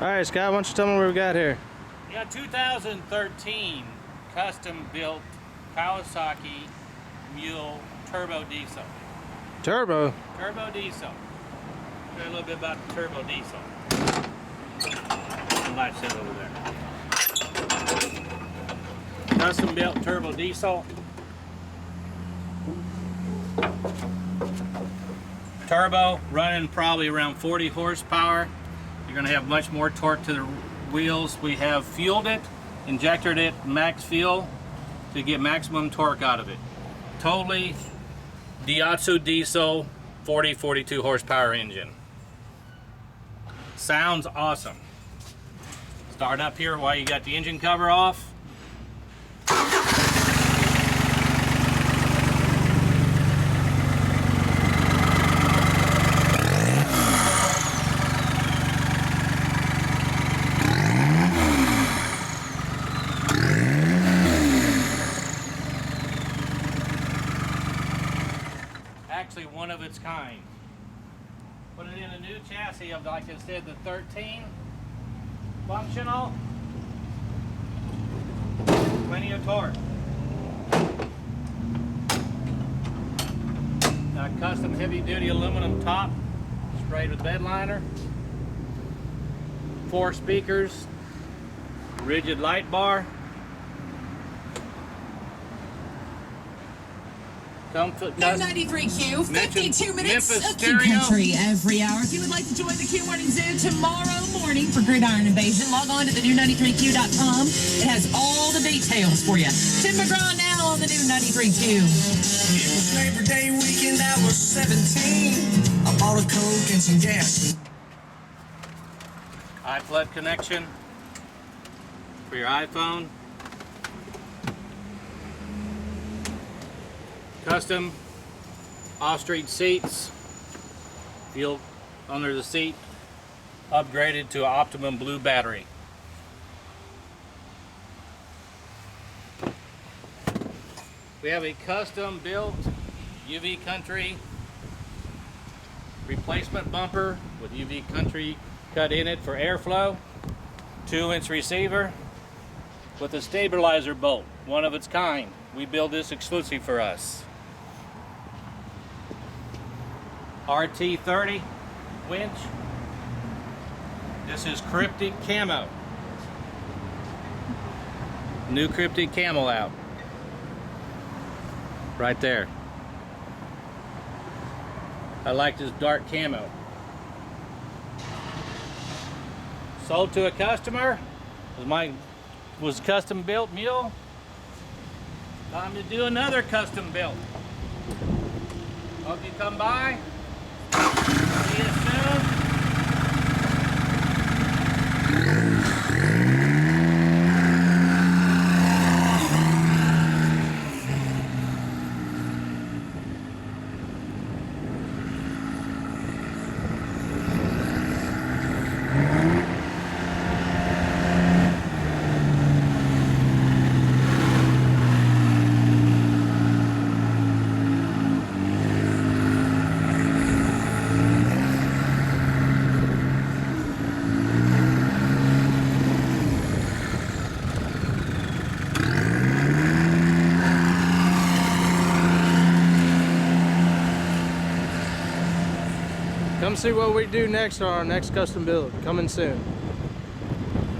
Alright, Scott, why don't you tell me what we got here? We got 2013 custom built Kawasaki MULE turbo diesel. Turbo? Turbo diesel. Tell you a little bit about the turbo diesel. Light set over there. Custom built turbo diesel. Turbo, running probably around 40 horsepower. You're going to have much more torque to the wheels. We have fueled it, injected it max fuel to get maximum torque out of it. Totally Daihatsu diesel 40-42 horsepower engine. Sounds awesome. Start up here while you got the engine cover off. Actually one of its kind. Put it in a new chassis of, like I said, the 13. Functional. Plenty of torque. Got custom heavy duty aluminum top, sprayed with bed liner. 4 speakers. Rigid light bar. New 93Q, 52 minutes of Q stereo. Country every hour. If you would like to join the Q Morning Zoo tomorrow morning for Gridiron Invasion, log on to the new93q.com. It has all the details for you. Tim McGraw now on the new 93Q. It was Labor Day weekend, I was 17. I bought a Coke and some gas. iPlug connection for your iPhone. Custom off-street seats. Feel under the seat. Upgraded to an Optimum Blue battery. We have a custom built UV Country replacement bumper with UV Country cut in it for airflow. 2-inch receiver with a stabilizer bolt, one of its kind. We build this exclusive for us. RT30 winch. This is Cryptic Camo. New Cryptic Camo out. Right there. I like this dark camo. Sold to a customer. Was custom built mule. Time to do another custom built. Hope you come by. See you soon. Come see what we do next on our next custom build. Coming soon.